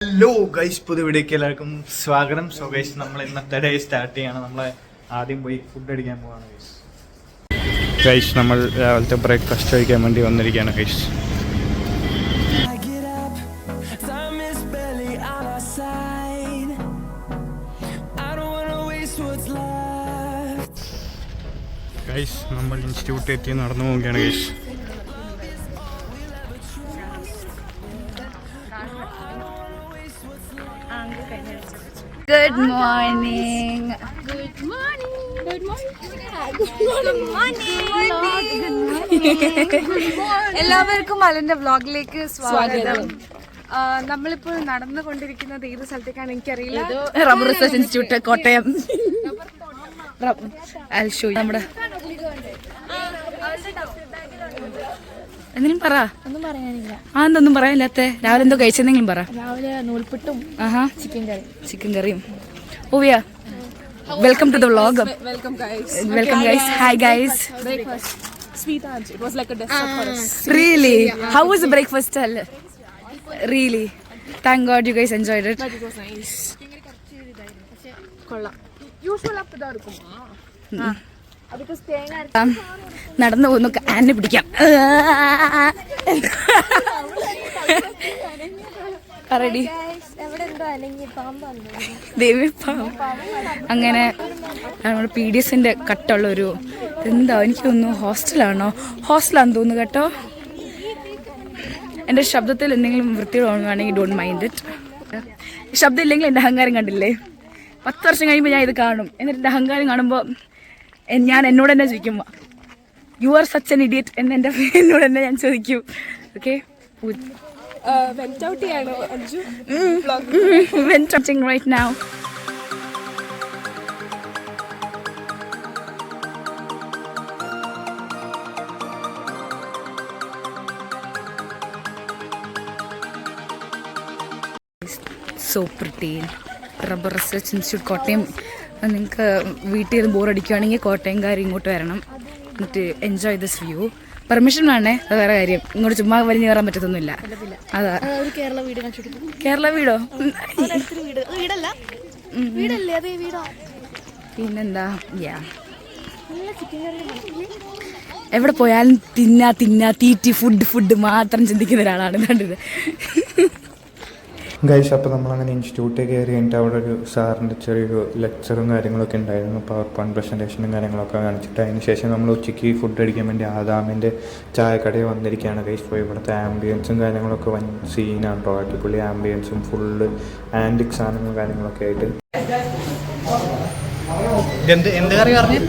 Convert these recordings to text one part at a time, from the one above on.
Hello guys, പുതിയ വീഡിയോക്ക് എല്ലാവർക്കും സ്വാഗതം. സോ ഗൈസ്, നമ്മൾ ഇന്നത്തെ ഡേ സ്റ്റാർട്ട് ചെയ്യണം. നമ്മൾ ആദ്യം പോയി ഫുഡ് അടിക്കാൻ പോവാണ് ഗൈസ്. ഗൈസ്, നമ്മൾ രാവിലത്തെ ബ്രേക്ക്ഫാസ്റ്റ് കഴിക്കാൻ വേണ്ടി വന്നിരിക്കുകയാണ് ഗൈസ്. ഗൈസ്, നമ്മൾ ഇൻസ്റ്റിറ്റ്യൂട്ടിൽ എത്തി നടന്നു പോവുകയാണ് guys. Good morning. Good morning. Good morning. Good morning. എല്ലാവർക്കും മലന്റെ വ്ലോഗിലേക്ക് സ്വാഗതം. നമ്മളിപ്പോൾ നടന്നുകൊണ്ടിരിക്കുന്നത് ഏത് സ്ഥലത്തേക്കാണ് എനിക്കറിയില്ല. Rubber research institute Kottayam. നമ്മുടെ എന്തെങ്കിലും പറ. ഒന്നും പറയാനില്ല. എന്തൊന്നും പറയാനില്ലാത്ത രാവിലെ എന്തോ കഴിച്ചെന്തെങ്കിലും പറ. രാവിലെ നൂൽപുട്ടും ചിക്കൻ കറിയും. Oviya, welcome to the vlog. Welcome guys. Hi guys. Breakfast. Sweet and it was like a dessert for us. Really? How was the breakfast? Really? Thank God you guys enjoyed it. But it was nice. കൊള്ളാം. Usual up ഇതാ എടുക്കുമോ? because തേങ്ങ നടന്നു പോകുന്നു. ആനെ പിടിക്കാം. Ready. അങ്ങനെ നമ്മുടെ PDSന്റെ കട്ടുള്ളൊരു എന്താ എനിക്ക് തോന്നുന്നു ഹോസ്റ്റലാണെന്ന് തോന്നുന്നു കേട്ടോ. എൻ്റെ ശബ്ദത്തിൽ എന്തെങ്കിലും വൃത്തികൾ തോന്നുകയാണെങ്കിൽ ഡോണ്ട് മൈൻഡ് ഇറ്റ്. ശബ്ദം ഇല്ലെങ്കിൽ എൻ്റെ അഹങ്കാരം കണ്ടില്ലേ? 10 വർഷം കഴിയുമ്പോൾ ഞാൻ ഇത് കാണും. എന്നിട്ട് എൻ്റെ അഹങ്കാരം കാണുമ്പോൾ ഞാൻ എന്നോട് തന്നെ ചോദിക്കും, you are such an idiot എന്നോട് തന്നെ ഞാൻ ചോദിക്കും. ഓക്കെ, വെന്റ് ഔട്ട് ചെയ്യണോ Anju? Went outing right now. So pretty. Rubber research institute Kottayam. നിങ്ങൾക്ക് വീട്ടിൽ നിന്ന് ബോറടിക്കുകയാണെങ്കിൽ കോട്ടയംകാർ ഇങ്ങോട്ട് വരണം, എന്നിട്ട് എൻജോയ് ദിസ് വ്യൂ. പെർമിഷൻ വേണേ, അത് വേറെ കാര്യം. ഇങ്ങോട്ട് ചുമ്മാ വലിഞ്ഞു കയറാൻ പറ്റത്തൊന്നുമില്ല. അതാ കേരള വീടോ? പിന്നെന്താ, എവിടെ പോയാലും തീറ്റി ഫുഡ് മാത്രം ചിന്തിക്കുന്ന ഒരാളാണ് കണ്ടത്. ഗൈസ്, അപ്പോൾ നമ്മളങ്ങനെ ഇൻസ്റ്റിറ്റ്യൂട്ടിൽ കയറി കഴിഞ്ഞിട്ട് അവിടെ ഒരു സാറിൻ്റെ ചെറിയൊരു ലെക്ചറും കാര്യങ്ങളൊക്കെ ഉണ്ടായിരുന്നു. പവർ പോയിൻറ്റ് പ്രസൻറ്റേഷനും കാര്യങ്ങളൊക്കെ കാണിച്ചിട്ട് അതിന് ശേഷം നമ്മൾ ഉച്ചയ്ക്ക് ഫുഡ് അടിക്കാൻ വേണ്ടി ആദാമിൻ്റെ ചായക്കടയിൽ വന്നിരിക്കുകയാണ് ഗൈസ്. പോയി ഇവിടുത്തെ ആംബിയൻസും കാര്യങ്ങളൊക്കെ വൻ സീനാണ് കേട്ടോ. അടിപൊളി ആംബിയൻസും ഫുള്ള് ആൻറ്റിക് സാധനങ്ങളും കാര്യങ്ങളൊക്കെ ആയിട്ട്. എന്ത് കറി പറഞ്ഞു?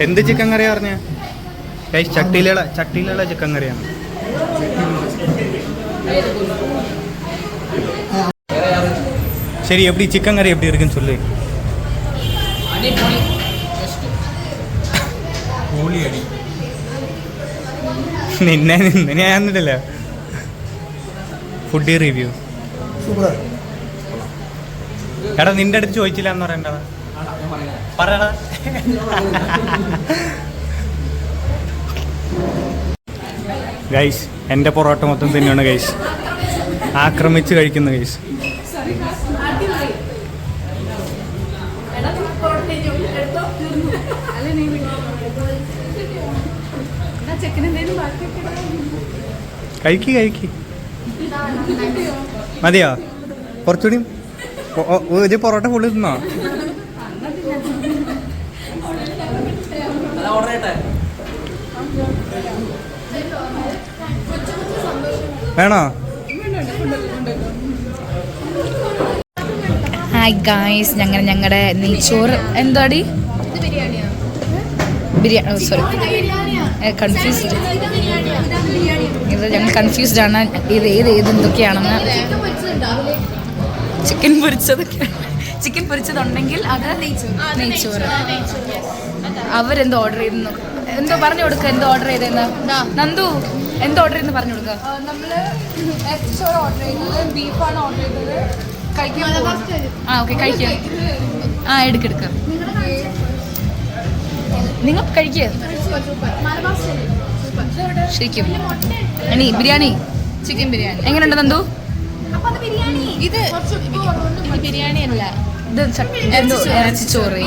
എന്ത് ചിക്കൻ കറി പറഞ്ഞ? ചട്ടിയിലുള്ള ചിക്കൻ കറിയാണ്. சரி, எப்படி சிக்கன் கறி எப்படி இருக்குன்னு சொல்லு. നിന്നെ ആയിരുന്നില്ല ഫുഡ് റിവ്യൂ. എടാ, നിന്റെ അടുത്ത് ചോദിച്ചില്ല എന്ന് പറയണ്ട. പറയടാ. ഗൈസ്, എൻ്റെ പൊറോട്ട മൊത്തം തന്നെയാണ് ഗൈസ്. ആക്രമിച്ച് കഴിക്കുന്ന ഗൈസ്. കഴിക്ക് മതിയോ? കുറച്ചുകൂടി ഒരു പൊറോട്ട ഫുള്ള് തിന്നോ? വേണോ? ഹായ് ഗായ്സ്, ഞങ്ങളുടെ നെയ്ച്ചോറ് എന്താടി ബിരിയാണി. Sorry, confused. ഞങ്ങൾ കൺഫ്യൂസ്ഡ് ആണ് ഇത് എന്തൊക്കെയാണെന്ന്. ചിക്കൻ പൊരിച്ചതുണ്ടെങ്കിൽ അത് നെയ്ച്ചോറ്. അവരെന്തോ ഓർഡർ ചെയ്തെന്ന് എന്തോ പറഞ്ഞു കൊടുക്കുക. എന്തോ ഓർഡർ ചെയ്തെന്ന് നന്ദു എന്തോ ഓർഡർ ചെയ്തെന്ന് പറഞ്ഞു കൊടുക്കുക. നമ്മള് ചോറ് ഓർഡർ ചെയ്തത്, ബീഫാണ് ഓർഡർ ചെയ്തത്. ഓക്കെ, കഴിക്കാം. എടുക്കാം. നിങ്ങൾ കഴിക്കുക. ശരിക്കും അണി ബിരിയാണി ചിക്കൻ ബിരിയാണി എങ്ങനെയുണ്ട് നന്ദു? ഇത് ബിരിയാണി അല്ല, ഇത് ഇറച്ചിച്ചോറ്.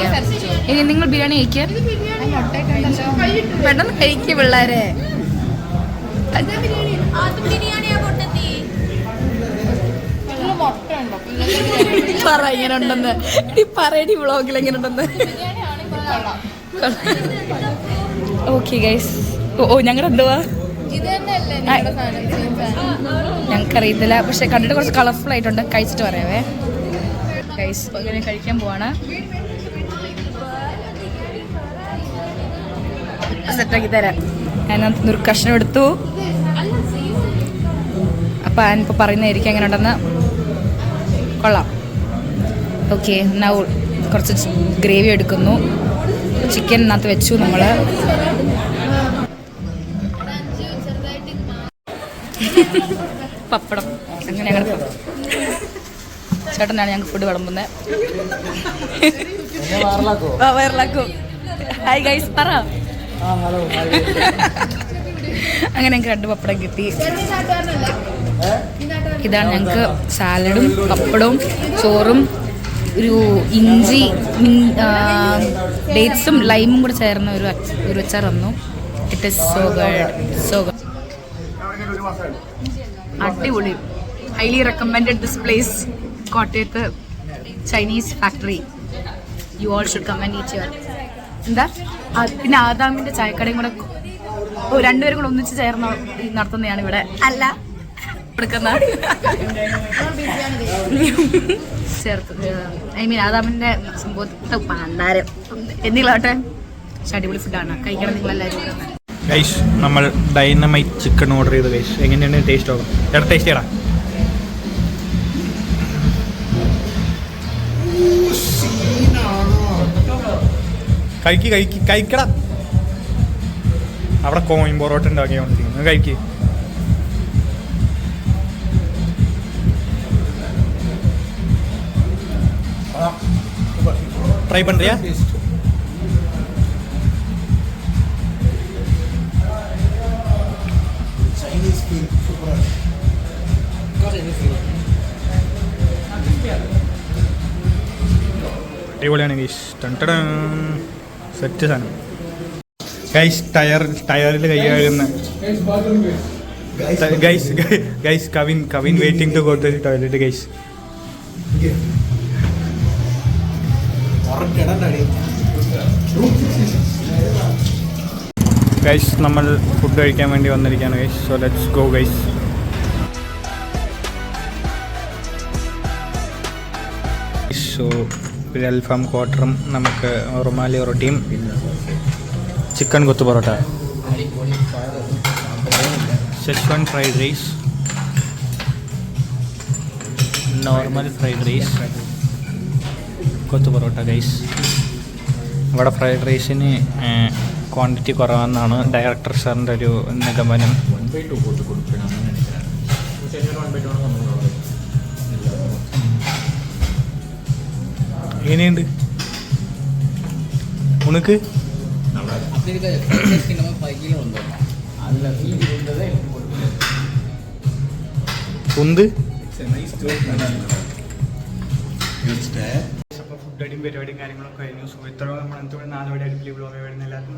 ഇനി നിങ്ങൾ ബിരിയാണി കഴിക്കാൻ പെട്ടെന്ന് കഴിക്കുക പിള്ളേരെ. പറ എങ്ങനെ ഉണ്ടെന്ന്, പറയടി വ്ളോഗിൽ എങ്ങനെ ഉണ്ടെന്ന്. Okay guys. ഓ ഞങ്ങളുടെ എന്തുവാ ഞങ്ങൾക്കറിയത്തില്ല, പക്ഷെ കണ്ടിട്ട് കുറച്ച് കളർഫുൾ ആയിട്ടുണ്ട്. കഴിച്ചിട്ട് പറയാവേ ഗൈസ്. ഇങ്ങനെ കഴിക്കാൻ പോവാണ്. സെറ്റാക്കി തരാം. അതിനകത്ത് ഒരു കഷ്ണം എടുത്തു. അപ്പം ഞാനിപ്പോൾ പറയുന്നതായിരിക്കും എങ്ങനെ ഉണ്ടെന്ന്. കൊള്ളാം. ഓക്കെ, നൗ കുറച്ച് ഗ്രേവി എടുക്കുന്നു. ചിക്കനകത്ത് വെച്ചു നമ്മൾ. പപ്പടം അങ്ങനെ ഞങ്ങൾ ചേട്ടനാണ് ഞങ്ങൾക്ക് ഫുഡ് വിളമ്പുന്നത്. വയറിലാക്കോ? ഹായ് ഗൈസ് പറ. അങ്ങനെ ഞങ്ങൾക്ക് 2 പപ്പടം കിട്ടി. ഇതാണ് ഞങ്ങൾക്ക് സാലഡും പപ്പടവും ചോറും ഒരു ഇഞ്ചി ഡേറ്റ്സും ലൈമും കൂടെ ചേർന്ന ഒരു അച്ചാർ തന്നു. It is so good, so good. അടിപൊളി. Highly recommended this place. കോട്ടയത്ത് Chinese factory. You all should come and eat your. എന്താ പിന്നെ ആദാമിന്റെ ചായക്കടയും കൂടെ രണ്ടുപേരും കൂടെ ഒന്നിച്ച് ചേർന്ന് നടത്തുന്നതാണ് ഇവിടെ. അല്ല എടുക്കുന്ന ചേർത്ത് ഐ മീൻ ആദാമിന്റെ സംഭവത്തെ പണ്ടാരം എന്തെങ്കിലാവട്ടെ. പക്ഷെ അടിപൊളി ഫുഡാണ്, കഴിക്കണം നിങ്ങളെല്ലാവരും. ഗൈസ് നമ്മൾ ഡൈനമൈറ്റ് ചിക്കൻ ഓർഡർ ചെയ്തു ഗൈസ്. എങ്ങനെയാണ് ടേസ്റ്റ് ആകും? ചേട്ടാ ടേസ്റ്റ് ചെയ്യടാ. കഴിക്കടാ. അവിടെ കോയിൻ പൊറോട്ട ഉണ്ടാക്കിക്കൊണ്ടിരിക്കുന്നു. കഴിക്ക്. ട്രൈ പண்றியா? അടിപൊളിയാണ് ഗൈസ്. സെറ്റ് സാധനം ഗൈസ്. ടയറിൽ കൈയാകുന്ന guys. Kavin waiting to go to the toilet guys. Guys നമ്മൾ ഫുഡ് കഴിക്കാൻ വേണ്ടി വന്നിരിക്കുകയാണ് guys. So let's go guys. So ഒരു അൽഫാം ക്വാർട്ടറും നമുക്ക് റുമാലി റൊട്ടിയും chicken kothu parotta, schezwan fried rice, normal fried rice, kothu parotta guys. ഇവിടെ ഫ്രൈഡ് റൈസിന് ക്വാണ്ടിറ്റി കുറവാണെന്നാണ് ഡയറക്ടർ സാറിൻ്റെ ഒരു നിഗമനം. എങ്ങനെയുണ്ട് ഉനക്ക്? ഫുഡ് അടിയും പരിപാടിയും കാര്യങ്ങളൊക്കെ കഴിഞ്ഞു. സോ ഇത്ര നമ്മൾ 4 അടിപൊളി വ്ളോഗ് വരുന്ന എല്ലാവർക്കും